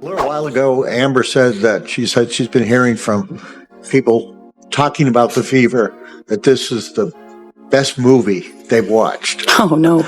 A little while ago, Amber said she's been hearing from people talking about The Fever, that this is the best movie they've watched. Oh, no.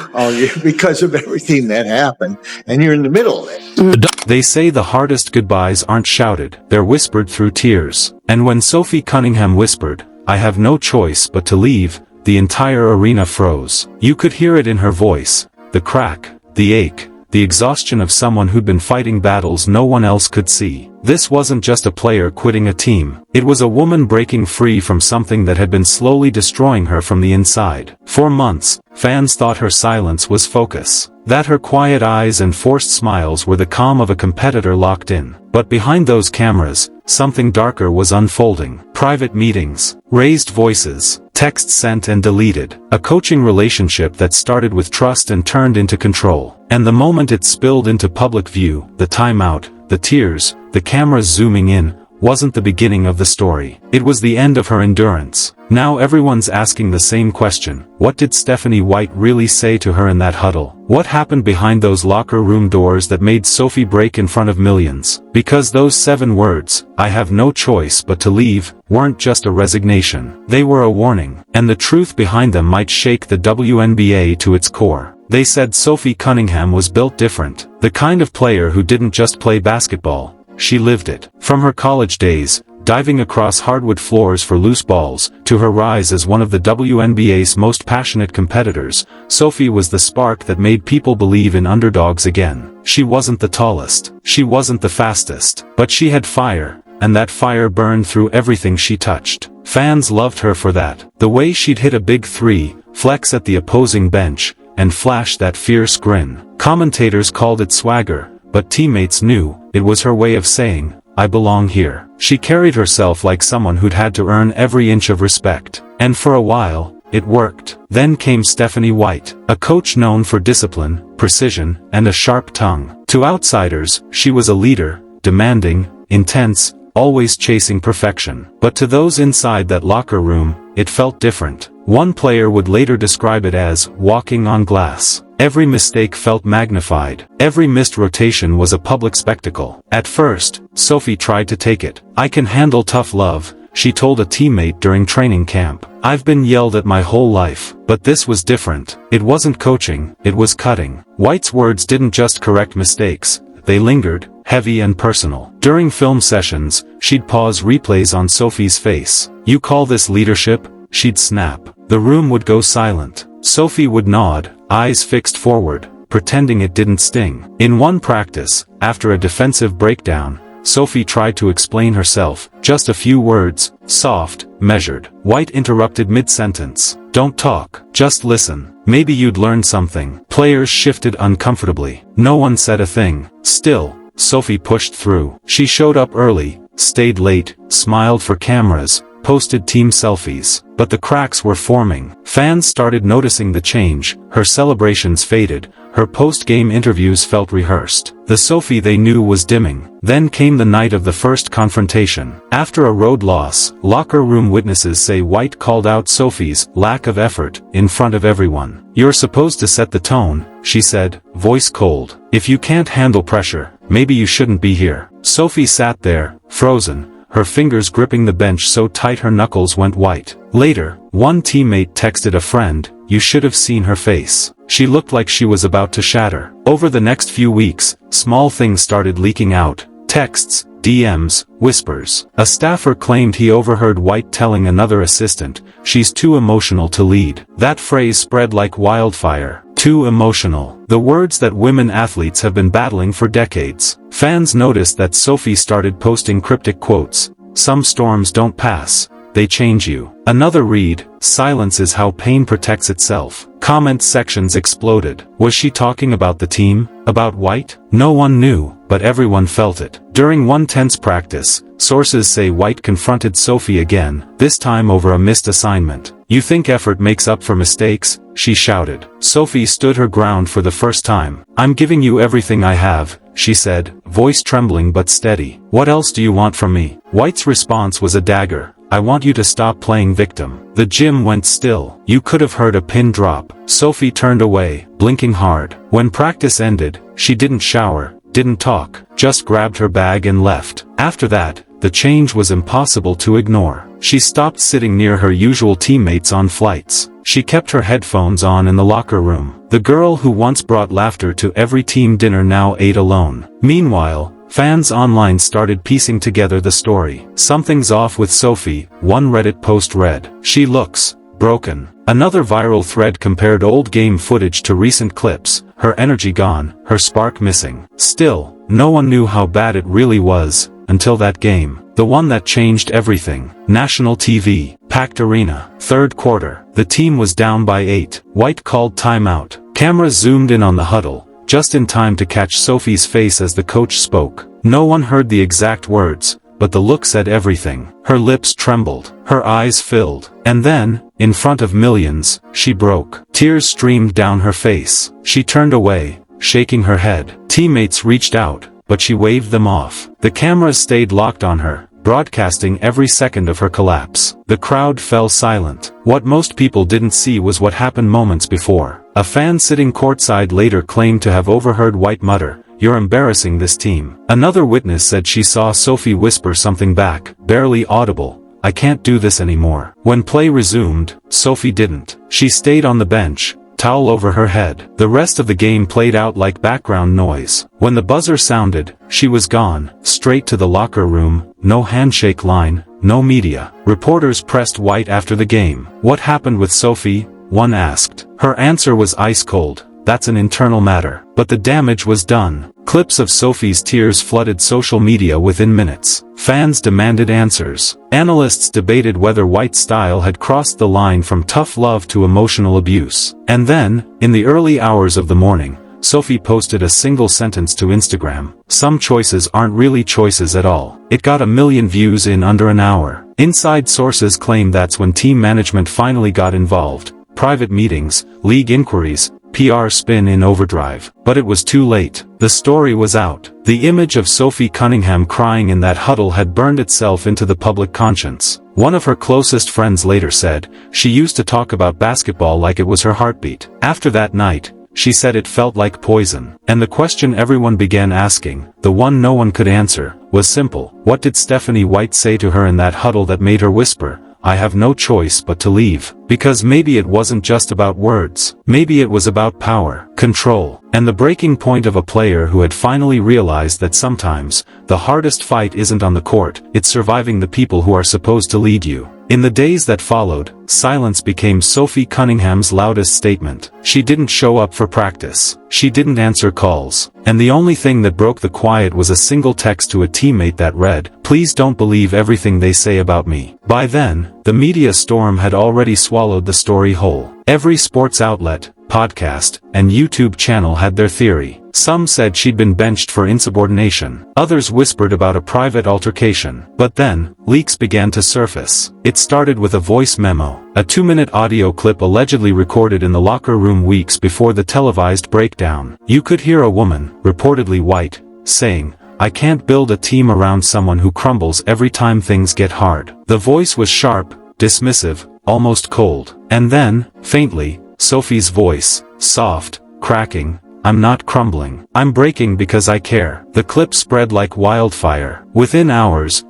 Because of everything that happened, and you're in the middle of it. They say the hardest goodbyes aren't shouted, they're whispered through tears. And when Sophie Cunningham whispered, "I have no choice but to leave," the entire arena froze. You could hear it in her voice, the crack, the ache, the exhaustion of someone who'd been fighting battles no one else could see. This wasn't just a player quitting a team. It was a woman breaking free from something that had been slowly destroying her from the inside. For months, fans thought her silence was focus, that her quiet eyes and forced smiles were the calm of a competitor locked in. But behind those cameras, something darker was unfolding. Private meetings, raised voices, texts sent and deleted, a coaching relationship that started with trust and turned into control. And the moment it spilled into public view, the timeout, the tears, the cameras zooming in, wasn't the beginning of the story. It was the end of her endurance. Now everyone's asking the same question. What did Stephanie White really say to her in that huddle? What happened behind those locker room doors that made Sophie break in front of millions? Because those 7 words, "I have no choice but to leave," weren't just a resignation. They were a warning. And the truth behind them might shake the WNBA to its core. They said Sophie Cunningham was built different. The kind of player who didn't just play basketball. She lived it. From her college days, diving across hardwood floors for loose balls, to her rise as one of the WNBA's most passionate competitors, Sophie was the spark that made people believe in underdogs again. She wasn't the tallest. She wasn't the fastest. But she had fire, and that fire burned through everything she touched. Fans loved her for that. The way she'd hit a big three, flex at the opposing bench, and flash that fierce grin. Commentators called it swagger, but teammates knew it was her way of saying, "I belong here." She carried herself like someone who'd had to earn every inch of respect. And for a while, it worked. Then came Stephanie White, a coach known for discipline, precision, and a sharp tongue. To outsiders, she was a leader, demanding, intense, always chasing perfection. But to those inside that locker room, it felt different. One player would later describe it as walking on glass. Every mistake felt magnified. Every missed rotation was a public spectacle. At first, Sophie tried to take it. "I can handle tough love," she told a teammate during training camp. "I've been yelled at my whole life." But this was different. It wasn't coaching, it was cutting. White's words didn't just correct mistakes. They lingered, heavy and personal. During film sessions, she'd pause replays on Sophie's face. "You call this leadership?" She'd snap. The room would go silent. Sophie would nod, eyes fixed forward, pretending it didn't sting. In one practice, after a defensive breakdown, Sophie tried to explain herself, just a few words, soft, measured. White interrupted mid-sentence. "Don't talk, just listen. Maybe you'd learn something." Players shifted uncomfortably. No one said a thing. Still, Sophie pushed through. She showed up early, stayed late, smiled for cameras, posted team selfies. But the cracks were forming. Fans started noticing the change. Her celebrations faded. Her post-game interviews felt rehearsed. The Sophie they knew was dimming. Then came the night of the first confrontation. After a road loss, locker room witnesses say White called out Sophie's lack of effort in front of everyone. "You're supposed to set the tone," she said, voice cold. "If you can't handle pressure, maybe you shouldn't be here." Sophie sat there, frozen, her fingers gripping the bench so tight her knuckles went white. Later, one teammate texted a friend, "You should have seen her face. She looked like she was about to shatter." Over the next few weeks, small things started leaking out. Texts, DMs, whispers. A staffer claimed he overheard White telling another assistant, "She's too emotional to lead." That phrase spread like wildfire. Too emotional. The words that women athletes have been battling for decades. Fans noticed that Sophie started posting cryptic quotes. "Some storms don't pass. They change you." Another read, "Silence is how pain protects itself." Comment sections exploded. Was she talking about the team? About White? No one knew, but everyone felt it. During one tense practice, sources say White confronted Sophie again, this time over a missed assignment. "You think effort makes up for mistakes?" she shouted. Sophie stood her ground for the first time. "I'm giving you everything I have," she said, voice trembling but steady. "What else do you want from me?" White's response was a dagger. "I want you to stop playing victim." The gym went still. You could have heard a pin drop. Sophie turned away, blinking hard. When practice ended, she didn't shower, didn't talk, just grabbed her bag and left. After that, the change was impossible to ignore. She stopped sitting near her usual teammates on flights. She kept her headphones on in the locker room. The girl who once brought laughter to every team dinner now ate alone. Meanwhile, fans online started piecing together the story. "Something's off with Sophie," one Reddit post read. "She looks broken." Another viral thread compared old game footage to recent clips, her energy gone, her spark missing. Still, no one knew how bad it really was, until that game. The one that changed everything. National TV. Packed arena. Third quarter. The team was down by 8. White called timeout. Cameras zoomed in on the huddle, just in time to catch Sophie's face as the coach spoke. No one heard the exact words, but the look said everything. Her lips trembled. Her eyes filled. And then, in front of millions, she broke. Tears streamed down her face. She turned away, shaking her head. Teammates reached out, but she waved them off. The cameras stayed locked on her, broadcasting every second of her collapse. The crowd fell silent. What most people didn't see was what happened moments before. A fan sitting courtside later claimed to have overheard White mutter, "You're embarrassing this team." Another witness said she saw Sophie whisper something back, barely audible, "I can't do this anymore." When play resumed, Sophie didn't. She stayed on the bench, towel over her head. The rest of the game played out like background noise. When the buzzer sounded, she was gone, straight to the locker room, no handshake line, no media. Reporters pressed White after the game. "What happened with Sophie?" one asked. Her answer was ice cold, "That's an internal matter." But the damage was done. Clips of Sophie's tears flooded social media within minutes. Fans demanded answers. Analysts debated whether White's style had crossed the line from tough love to emotional abuse. And then, in the early hours of the morning, Sophie posted a single sentence to Instagram: "Some choices aren't really choices at all." It got 1 million views in under an hour. Inside sources claim that's when team management finally got involved. Private meetings, league inquiries, PR spin in overdrive. But it was too late. The story was out. The image of Sophie Cunningham crying in that huddle had burned itself into the public conscience. One of her closest friends later said, "She used to talk about basketball like it was her heartbeat." After that night, she said it felt like poison. And the question everyone began asking, the one no one could answer, was simple. What did Stephanie White say to her in that huddle that made her whisper, "I have no choice but to leave"? Because maybe it wasn't just about words. Maybe it was about power, control, and the breaking point of a player who had finally realized that sometimes, the hardest fight isn't on the court, it's surviving the people who are supposed to lead you. In the days that followed, silence became Sophie Cunningham's loudest statement. She didn't show up for practice. She didn't answer calls. And the only thing that broke the quiet was a single text to a teammate that read, "Please don't believe everything they say about me." By then, the media storm had already swallowed the story whole. Every sports outlet, podcast, and YouTube channel had their theory. Some said she'd been benched for insubordination. Others whispered about a private altercation. But then, leaks began to surface. It started with a voice memo, a 2-minute audio clip allegedly recorded in the locker room weeks before the televised breakdown. You could hear a woman, reportedly White, saying, "I can't build a team around someone who crumbles every time things get hard." The voice was sharp, dismissive, almost cold. And then, faintly, Sophie's voice, soft, cracking, "I'm not crumbling. I'm breaking because I care." The clip spread like wildfire. Within hours,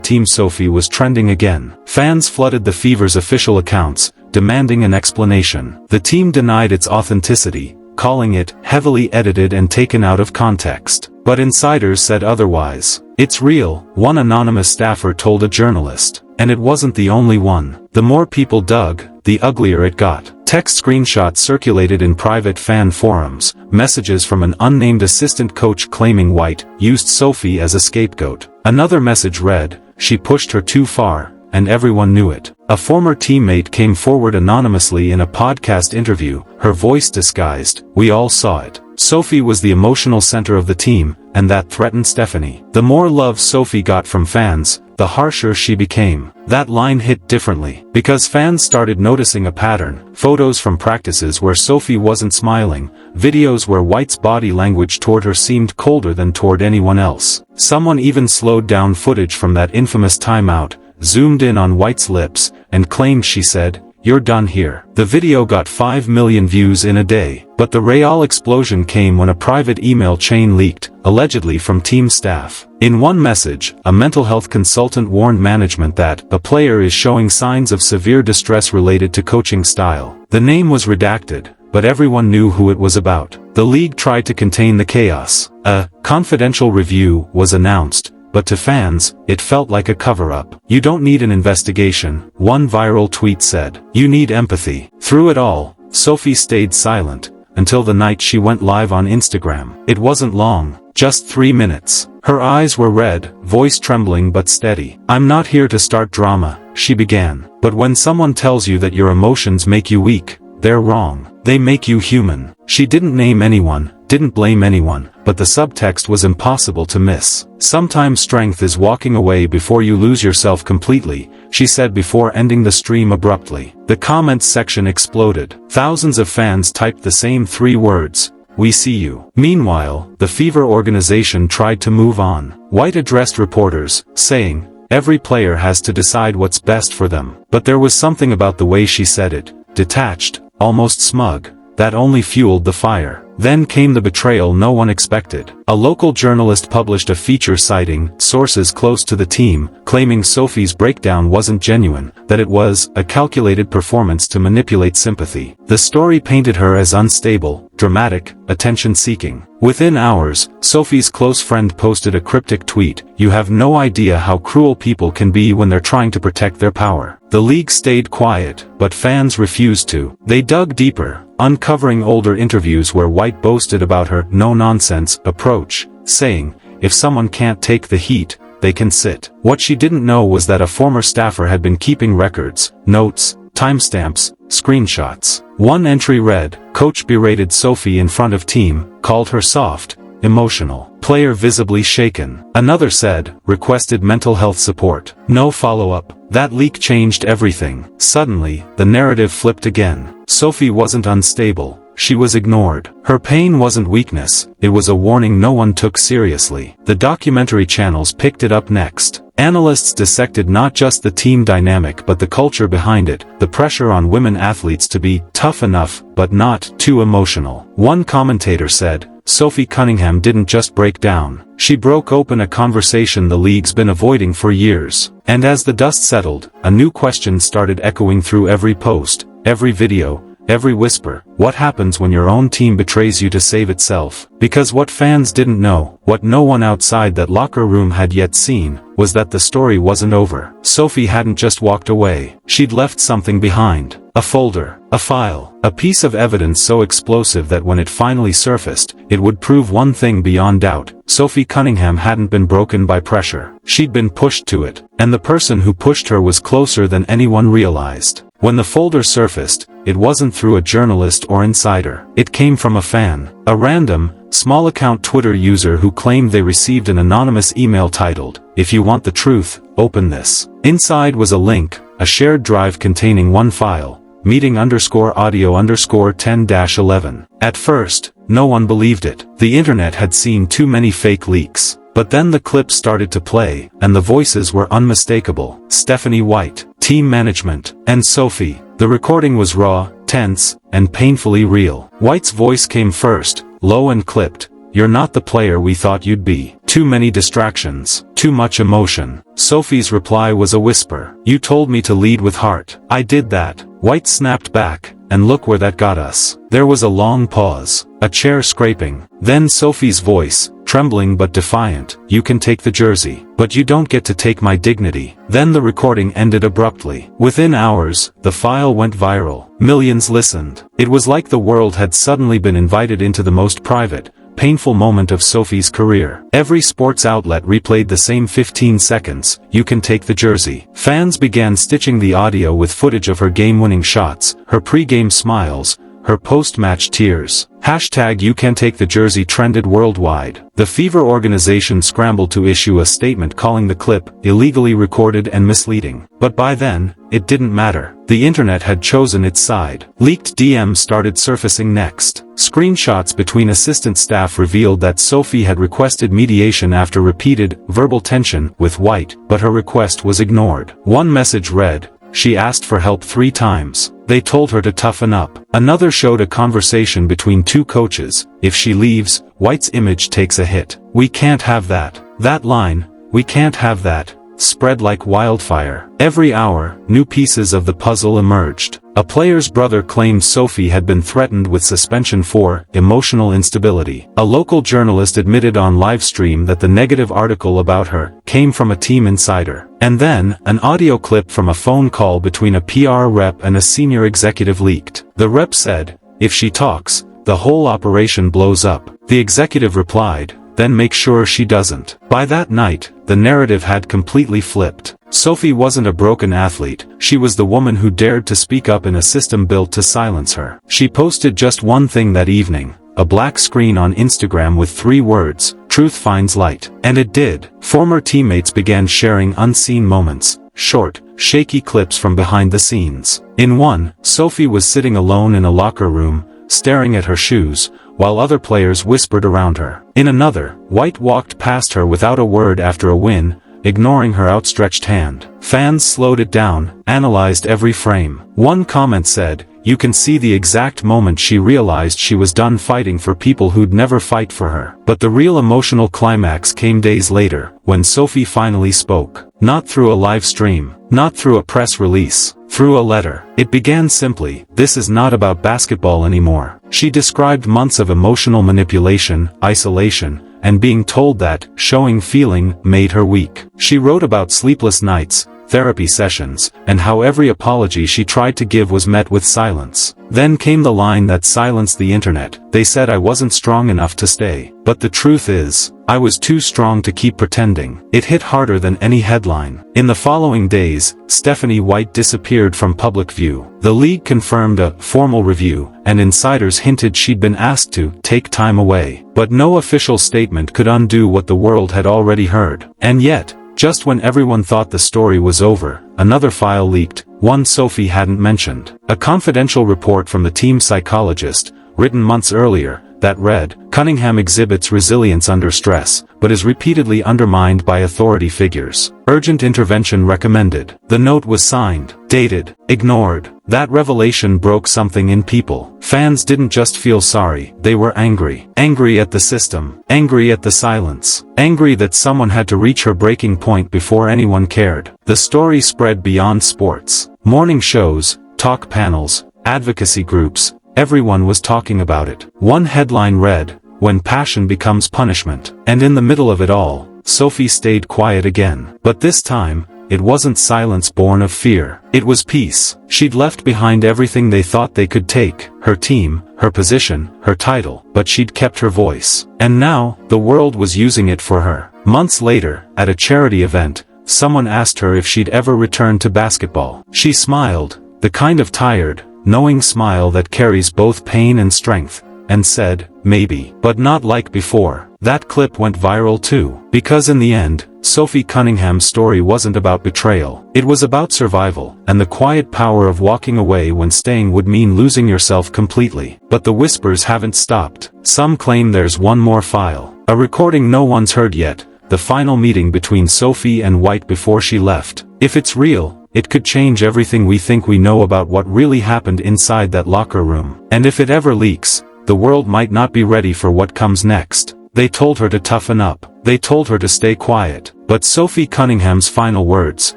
#Team Sophie was trending again. Fans flooded the Fever's official accounts, demanding an explanation. The team denied its authenticity, calling it heavily edited and taken out of context. But insiders said otherwise. "It's real," one anonymous staffer told a journalist. And it wasn't the only one. The more people dug, the uglier it got. Text screenshots circulated in private fan forums, messages from an unnamed assistant coach claiming White used Sophie as a scapegoat. Another message read, "She pushed her too far, and everyone knew it." A former teammate came forward anonymously in a podcast interview, her voice disguised. "We all saw it. Sophie was the emotional center of the team, and that threatened Stephanie." The more love Sophie got from fans, the harsher she became. That line hit differently, because fans started noticing a pattern. Photos from practices where Sophie wasn't smiling, videos where White's body language toward her seemed colder than toward anyone else. Someone even slowed down footage from that infamous timeout, zoomed in on White's lips, and claimed she said, you're done here. The video got 5 million views in a day, but the real explosion came when a private email chain leaked, allegedly from team staff. In one message, a mental health consultant warned management that a player is showing signs of severe distress related to coaching style. The name was redacted, but everyone knew who it was about. The league tried to contain the chaos. A confidential review was announced, but to fans, it felt like a cover-up. You don't need an investigation, one viral tweet said. You need empathy. Through it all, Sophie stayed silent, until the night she went live on Instagram. It wasn't long, just 3 minutes. Her eyes were red, voice trembling but steady. I'm not here to start drama, she began. But when someone tells you that your emotions make you weak, they're wrong. They make you human. She didn't name anyone, didn't blame anyone, but the subtext was impossible to miss. Sometimes strength is walking away before you lose yourself completely, she said before ending the stream abruptly. The comments section exploded. Thousands of fans typed the same 3 words: "We see you." Meanwhile, the Fever organization tried to move on. White addressed reporters, saying, "Every player has to decide what's best for them." But there was something about the way she said it, detached, almost smug, that only fueled the fire. Then came the betrayal no one expected. A local journalist published a feature citing sources close to the team, claiming Sophie's breakdown wasn't genuine, that it was a calculated performance to manipulate sympathy. The story painted her as unstable, dramatic, attention-seeking. Within hours, Sophie's close friend posted a cryptic tweet: "You have no idea how cruel people can be when they're trying to protect their power." The league stayed quiet, but fans refused to. They dug deeper, uncovering older interviews where White boasted about her no-nonsense approach, saying, "If someone can't take the heat, they can sit." What she didn't know was that a former staffer had been keeping records, notes, timestamps, screenshots. One entry read, "Coach berated Sophie in front of team, called her soft, emotional. Player visibly shaken." Another said, "Requested mental health support. No follow-up." That leak changed everything. Suddenly, the narrative flipped again. Sophie wasn't unstable, she was ignored. Her pain wasn't weakness, it was a warning no one took seriously. The documentary channels picked it up next. Analysts dissected not just the team dynamic but the culture behind it, the pressure on women athletes to be tough enough, but not too emotional. One commentator said, "Sophie Cunningham didn't just break down. She broke open a conversation the league's been avoiding for years." And as the dust settled, a new question started echoing through every post, every video, every whisper. What happens when your own team betrays you to save itself? Because what fans didn't know, what no one outside that locker room had yet seen, was that the story wasn't over. Sophie hadn't just walked away. She'd left something behind. A folder, a file, a piece of evidence so explosive that when it finally surfaced, it would prove one thing beyond doubt: Sophie Cunningham hadn't been broken by pressure. She'd been pushed to it, and the person who pushed her was closer than anyone realized. When the folder surfaced, it wasn't through a journalist or insider. It came from a fan, a random, small-account Twitter user who claimed they received an anonymous email titled, "If you want the truth, open this." Inside was a link, a shared drive containing one file, meeting_audio_10-11. At first, no one believed it. The internet had seen too many fake leaks. But then the clip started to play, and the voices were unmistakable. Stephanie White, team management, and Sophie. The recording was raw, tense, and painfully real. White's voice came first, low and clipped. "You're not the player we thought you'd be. Too many distractions. Too much emotion." Sophie's reply was a whisper. "You told me to lead with heart. I did that." White snapped back, and look where that got us. There was a long pause, a chair scraping. Then Sophie's voice, trembling but defiant, "You can take the jersey, but you don't get to take my dignity." Then the recording ended abruptly. Within hours, the file went viral. Millions listened. It was like the world had suddenly been invited into the most private, painful moment of Sophie's career. Every sports outlet replayed the same 15 seconds, "You can take the jersey." Fans began stitching the audio with footage of her game-winning shots, her pre-game smiles, her post-match tears. Hashtag "You Can Take the Jersey" trended worldwide. The Fever organization scrambled to issue a statement calling the clip illegally recorded and misleading. But by then, it didn't matter. The internet had chosen its side. Leaked DMs started surfacing next. Screenshots between assistant staff revealed that Sophie had requested mediation after repeated verbal tension with White, but her request was ignored. One message read, she asked for help 3 times. They told her to toughen up. Another showed a conversation between 2 coaches. If she leaves, White's image takes a hit. We can't have that. That line, we can't have that, spread like wildfire. Every hour, new pieces of the puzzle emerged. A player's brother claimed Sophie had been threatened with suspension for emotional instability. A local journalist admitted on livestream that the negative article about her came from a team insider. And then, an audio clip from a phone call between a PR rep and a senior executive leaked. The rep said, "If she talks, the whole operation blows up." The executive replied, "Then make sure she doesn't." By that night, the narrative had completely flipped. Sophie wasn't a broken athlete, she was the woman who dared to speak up in a system built to silence her. She posted just one thing that evening, a black screen on Instagram with 3 words, "Truth finds light." And it did. Former teammates began sharing unseen moments, short, shaky clips from behind the scenes. In one, Sophie was sitting alone in a locker room, staring at her shoes, while other players whispered around her. In another, White walked past her without a word after a win, ignoring her outstretched hand. Fans slowed it down, analyzed every frame. One comment said, "You can see the exact moment she realized she was done fighting for people who'd never fight for her." But the real emotional climax came days later, when Sophie finally spoke. Not through a live stream, not through a press release, through a letter. It began simply, "This is not about basketball anymore." She described months of emotional manipulation, isolation, and being told that showing feeling made her weak. She wrote about sleepless nights, therapy sessions, and how every apology she tried to give was met with silence. Then came the line that silenced the internet. "They said I wasn't strong enough to stay. But the truth is, I was too strong to keep pretending." It hit harder than any headline. In the following days, Stephanie White disappeared from public view. The league confirmed a formal review, and insiders hinted she'd been asked to take time away. But no official statement could undo what the world had already heard. And yet, just when everyone thought the story was over, another file leaked, one Sophie hadn't mentioned. A confidential report from the team psychologist, written months earlier, that read, "Cunningham exhibits resilience under stress, but is repeatedly undermined by authority figures. Urgent intervention recommended." The note was signed, dated, ignored. That revelation broke something in people. Fans didn't just feel sorry, they were angry. Angry at the system, angry at the silence, angry that someone had to reach her breaking point before anyone cared. The story spread beyond sports. Morning shows, talk panels, advocacy groups, everyone was talking about it. One headline read, "When passion becomes punishment." And in the middle of it all, Sophie stayed quiet again. But this time, it wasn't silence born of fear. It was peace. She'd left behind everything they thought they could take, her team, her position, her title, but she'd kept her voice. And now, the world was using it for her. Months later, at a charity event, someone asked her if she'd ever return to basketball. She smiled, the kind of tired, knowing smile that carries both pain and strength, and said, "Maybe." But not like before. That clip went viral too. Because in the end, Sophie Cunningham's story wasn't about betrayal. It was about survival, and the quiet power of walking away when staying would mean losing yourself completely. But the whispers haven't stopped. Some claim there's one more file. A recording no one's heard yet, the final meeting between Sophie and White before she left. If it's real, it could change everything we think we know about what really happened inside that locker room. And if it ever leaks, the world might not be ready for what comes next. They told her to toughen up. They told her to stay quiet. But Sophie Cunningham's final words,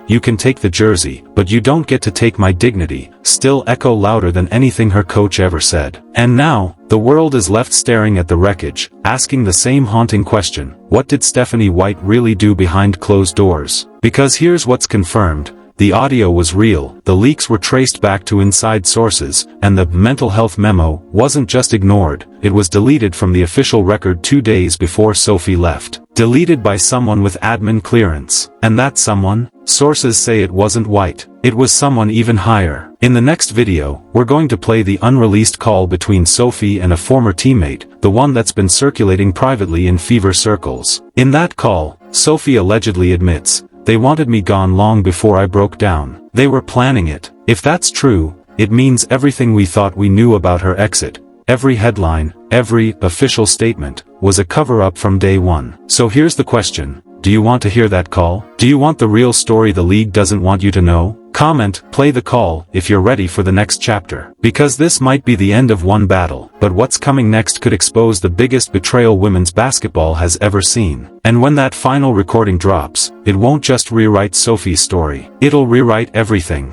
"You can take the jersey, but you don't get to take my dignity," still echo louder than anything her coach ever said. And now, the world is left staring at the wreckage, asking the same haunting question, what did Stephanie White really do behind closed doors? Because here's what's confirmed. The audio was real, the leaks were traced back to inside sources, and the mental health memo wasn't just ignored, it was deleted from the official record 2 days before Sophie left. Deleted by someone with admin clearance. And that someone? Sources say it wasn't White. It was someone even higher. In the next video, we're going to play the unreleased call between Sophie and a former teammate, the one that's been circulating privately in fever circles. In that call, Sophie allegedly admits, "They wanted me gone long before I broke down. They were planning it." If that's true, it means everything we thought we knew about her exit, every headline, every official statement, was a cover-up from day one. So here's the question. Do you want to hear that call? Do you want the real story the league doesn't want you to know? Comment, play the call, if you're ready for the next chapter. Because this might be the end of one battle, but what's coming next could expose the biggest betrayal women's basketball has ever seen. And when that final recording drops, it won't just rewrite Sophie's story. It'll rewrite everything.